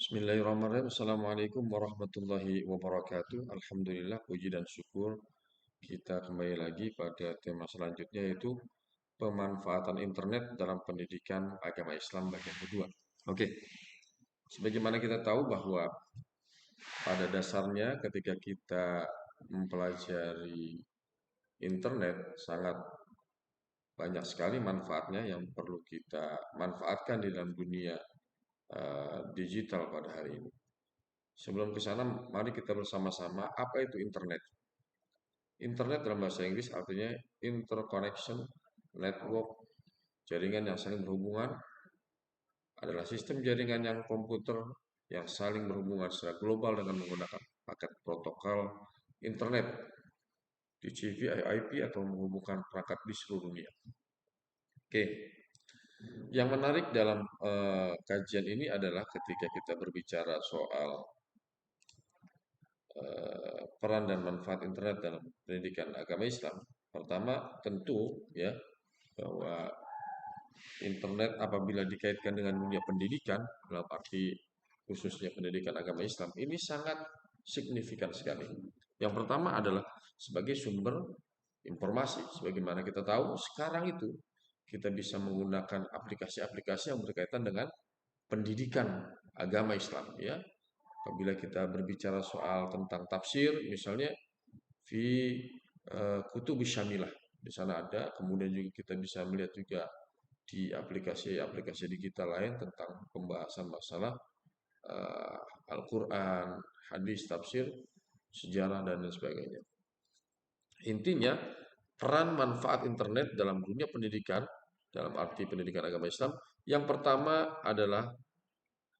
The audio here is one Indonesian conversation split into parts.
Bismillahirrahmanirrahim. Assalamualaikum warahmatullahi wabarakatuh. Alhamdulillah, puji dan syukur kita kembali lagi pada tema selanjutnya yaitu pemanfaatan internet dalam pendidikan agama Islam bagian kedua. Oke, sebagaimana kita tahu bahwa pada dasarnya ketika kita mempelajari internet sangat banyak sekali manfaatnya yang perlu kita manfaatkan di dalam dunia digital pada hari ini. Sebelum ke sana, mari kita bersama-sama apa itu internet. Internet dalam bahasa Inggris artinya interconnection network, jaringan yang saling berhubungan adalah sistem jaringan yang komputer yang saling berhubungan secara global dengan menggunakan paket protokol internet TCP, IP atau menghubungkan perangkat di seluruh dunia. Oke, yang menarik dalam kajian ini adalah ketika kita berbicara soal peran dan manfaat internet dalam pendidikan agama Islam. Pertama, tentu ya bahwa internet apabila dikaitkan dengan dunia pendidikan dalam arti khususnya pendidikan agama Islam ini sangat signifikan sekali. Yang pertama adalah sebagai sumber informasi. Sebagaimana kita tahu sekarang itu kita bisa menggunakan aplikasi-aplikasi yang berkaitan dengan pendidikan agama Islam ya. Apabila kita berbicara soal tentang tafsir, misalnya fi kutubus syamilah, di sana ada. Kemudian juga kita bisa melihat juga di aplikasi-aplikasi digital lain tentang pembahasan masalah eh, Al-Quran, hadis, tafsir, sejarah dan lain sebagainya. Intinya, peran manfaat internet dalam dunia pendidikan, dalam arti pendidikan agama Islam, yang pertama adalah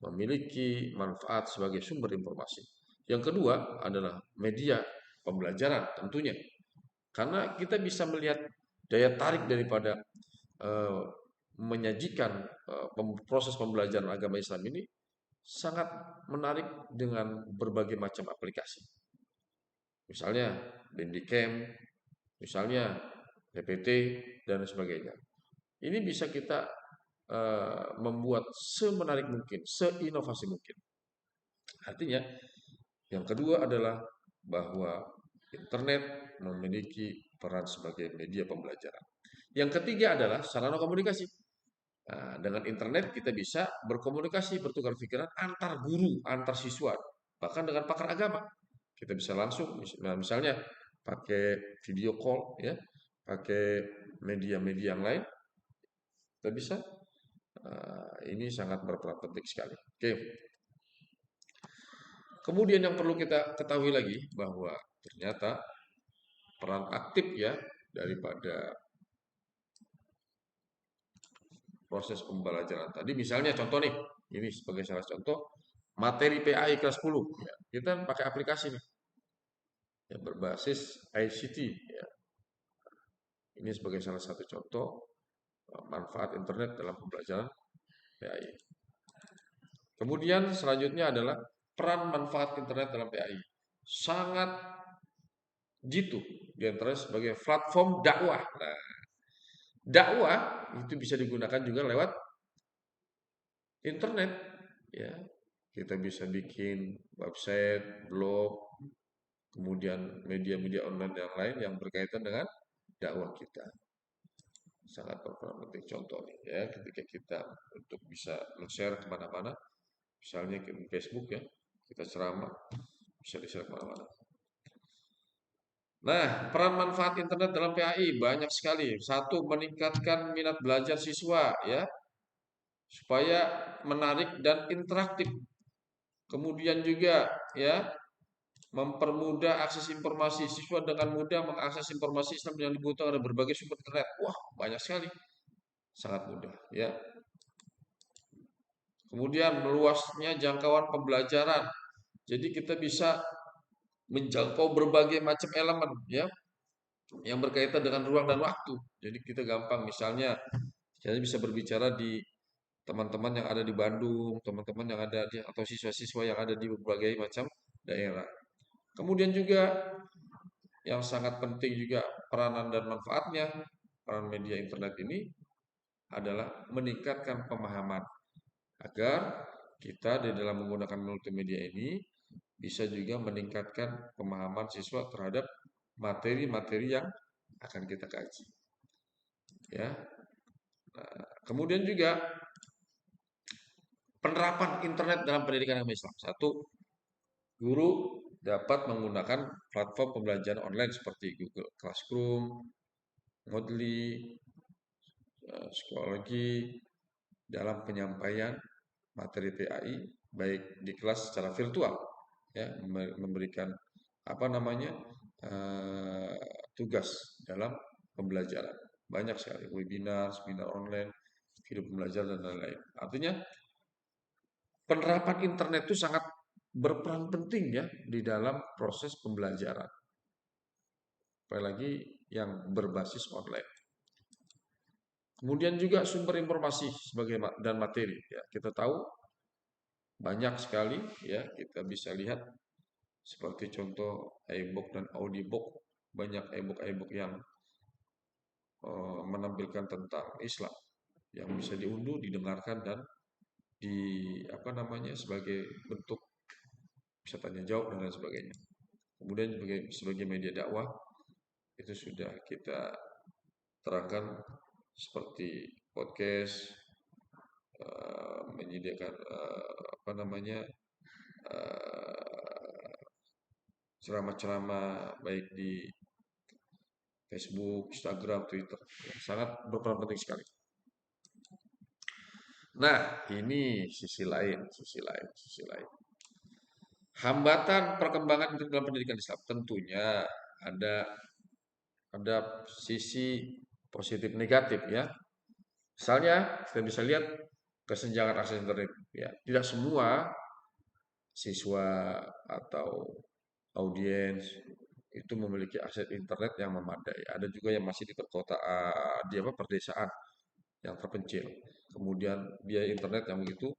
memiliki manfaat sebagai sumber informasi. Yang kedua adalah media pembelajaran tentunya. Karena kita bisa melihat daya tarik daripada eh, menyajikan proses pembelajaran agama Islam ini sangat menarik dengan berbagai macam aplikasi. Misalnya Bandicamp, misalnya PPT dan sebagainya. Ini bisa kita membuat semenarik mungkin, seinovasi mungkin. Artinya, yang kedua adalah bahwa internet memiliki peran sebagai media pembelajaran. Yang ketiga adalah sarana komunikasi. Nah, dengan internet kita bisa berkomunikasi, bertukar pikiran antar guru, antar siswa, bahkan dengan pakar agama. Kita bisa langsung, misalnya pakai video call, ya, pakai media-media yang lain, kita bisa. Ini sangat berperan penting sekali. Oke. Kemudian yang perlu kita ketahui lagi bahwa ternyata peran aktif ya daripada proses pembelajaran tadi. Misalnya contoh nih, ini sebagai salah contoh materi PAI kelas 10 ya. Kita pakai aplikasi nih yang berbasis ICT ya. Ini sebagai salah satu contoh manfaat internet dalam pembelajaran PAI. Kemudian selanjutnya adalah peran manfaat internet dalam PAI. Sangat jitu diantaranya sebagai platform dakwah. Nah, dakwah itu bisa digunakan juga lewat internet ya. Kita bisa bikin website, blog, kemudian media-media online yang lain yang berkaitan dengan dakwah kita. Sangat berperan penting contoh nih ya ketika kita untuk bisa share kemana-mana, misalnya ke Facebook ya, kita ceramah bisa di-share kemana-mana. Nah, peran manfaat internet dalam PAI banyak sekali. Satu, meningkatkan minat belajar siswa ya, supaya menarik dan interaktif. Kemudian juga ya, mempermudah akses informasi. Siswa dengan mudah mengakses informasi Islam yang dibutuhkan oleh berbagai sumber internet. Wah, banyak sekali. Sangat mudah ya. Kemudian meluasnya jangkauan pembelajaran. Jadi kita bisa menjangkau berbagai macam elemen ya yang berkaitan dengan ruang dan waktu. Jadi kita gampang misalnya kita bisa berbicara di teman-teman yang ada di Bandung, teman-teman yang ada di atau siswa-siswa yang ada di berbagai macam daerah. Kemudian juga yang sangat penting juga peranan dan manfaatnya peran media internet ini adalah meningkatkan pemahaman agar kita di dalam menggunakan multimedia ini bisa juga meningkatkan pemahaman siswa terhadap materi-materi yang akan kita kaji. Ya, kemudian juga penerapan internet dalam pendidikan agama Islam. Satu, guru dapat menggunakan platform pembelajaran online seperti Google Classroom, Moodle, Schoology dalam penyampaian materi PAI baik di kelas secara virtual, ya, memberikan apa namanya eh, tugas dalam pembelajaran. Banyak sekali webinar, seminar online, video pembelajaran dan lain-lain. Artinya penerapan internet itu sangat berperan penting ya di dalam proses pembelajaran. Apalagi yang berbasis online. Kemudian juga sumber informasi sebagai dan materi. Ya, kita tahu banyak sekali ya kita bisa lihat seperti contoh e-book dan audiobook. Banyak e-book yang menampilkan tentang Islam yang bisa diunduh, didengarkan dan di apa namanya sebagai bentuk bisa tanya jawab dan lain sebagainya. Kemudian sebagai media dakwah itu sudah kita terangkan seperti podcast, menyediakan apa namanya ceramah-ceramah baik di Facebook, Instagram, Twitter, ya, sangat berperan penting sekali. Nah, ini sisi lain. Hambatan perkembangan dalam pendidikan Islam tentunya ada ada sisi positif negatif ya. Misalnya kita bisa lihat kesenjangan akses internet ya. Tidak semua siswa atau audiens itu memiliki akses internet yang memadai. Ada juga yang masih di perkotaan, di apa perdesaan yang terpencil. Kemudian biaya internet yang begitu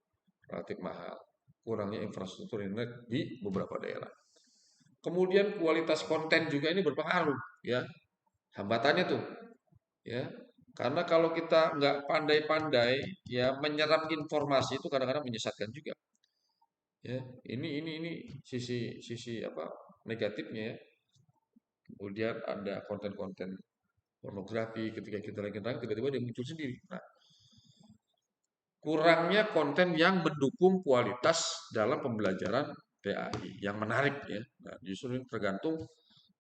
relatif mahal. Kurangnya infrastruktur internet di beberapa daerah. Kemudian kualitas konten juga ini berpengaruh, ya. Hambatannya tuh, ya. Karena kalau kita nggak pandai-pandai, ya menyerap informasi itu kadang-kadang menyesatkan juga, ya. Ini sisi sisi apa negatifnya ya. Kemudian ada konten-konten pornografi ketika kita lagi nonton tiba-tiba dia muncul sendiri. Nah, kurangnya konten yang mendukung kualitas dalam pembelajaran PAI yang menarik ya. Nah, justru ini tergantung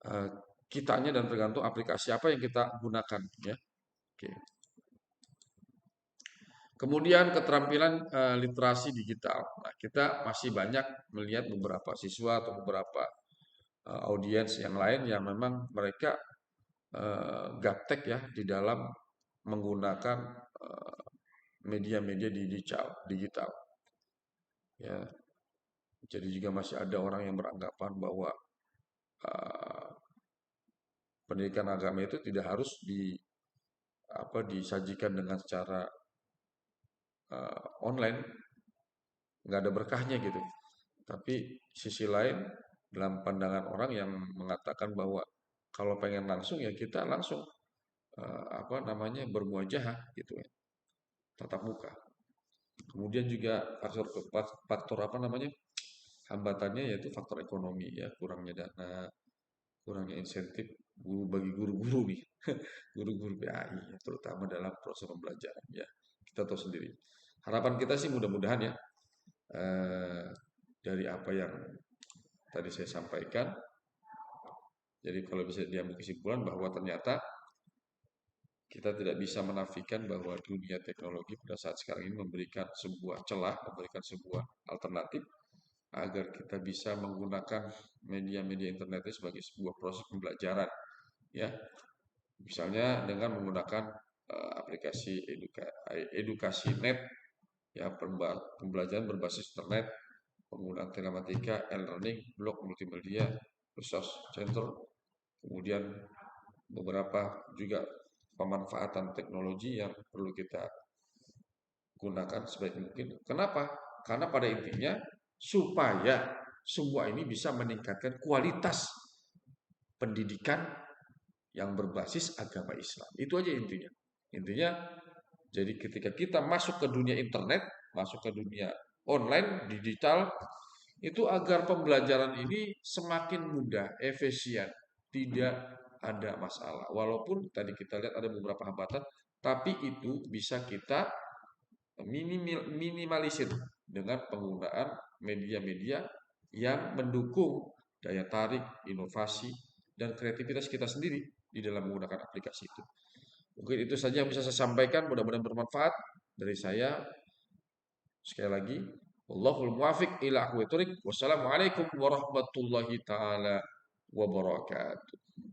eh, kitanya dan tergantung aplikasi apa yang kita gunakan ya. Oke. Kemudian keterampilan literasi digital. Nah, kita masih banyak melihat beberapa siswa atau beberapa audiens yang lain yang memang mereka gaptek ya di dalam menggunakan media-media digital. Ya, jadi juga masih ada orang yang beranggapan bahwa uh, pendidikan agama itu tidak harus disajikan dengan secara online, nggak ada berkahnya gitu. Tapi sisi lain dalam pandangan orang yang mengatakan bahwa kalau pengen langsung ya kita langsung apa namanya bermuajahah gitu ya, tatap muka. Kemudian juga faktor faktor apa namanya hambatannya yaitu faktor ekonomi ya, kurangnya dana, kurangnya insentif bagi guru-guru nih, guru-guru PAI ya, terutama dalam proses pembelajaran ya. Kita tahu sendiri. Harapan kita sih mudah-mudahan ya eh, dari apa yang tadi saya sampaikan. Jadi kalau bisa diambil kesimpulan bahwa ternyata kita tidak bisa menafikan bahwa dunia teknologi pada saat sekarang ini memberikan sebuah celah, memberikan sebuah alternatif agar kita bisa menggunakan media-media internet itu sebagai sebuah proses pembelajaran, ya. Misalnya dengan menggunakan aplikasi edukasi net, ya pembelajaran berbasis internet, penggunaan telematika, e-learning, blog multimedia, resource center, kemudian beberapa juga pemanfaatan teknologi yang perlu kita gunakan sebaik mungkin. Kenapa? Karena pada intinya supaya semua ini bisa meningkatkan kualitas pendidikan yang berbasis agama Islam. Itu aja intinya. Intinya, jadi ketika kita masuk ke dunia internet, masuk ke dunia online, digital, itu agar pembelajaran ini semakin mudah, efisien, tidak ada masalah. Walaupun tadi kita lihat ada beberapa hambatan, tapi itu bisa kita minimalisir dengan penggunaan media-media yang mendukung daya tarik, inovasi, dan kreativitas kita sendiri di dalam menggunakan aplikasi itu. Mungkin itu saja yang bisa saya sampaikan, mudah-mudahan bermanfaat dari saya. Sekali lagi, wallahul muwafiq ila aqwamit thoriq. Wassalamualaikum warahmatullahi taala wabarakatuh.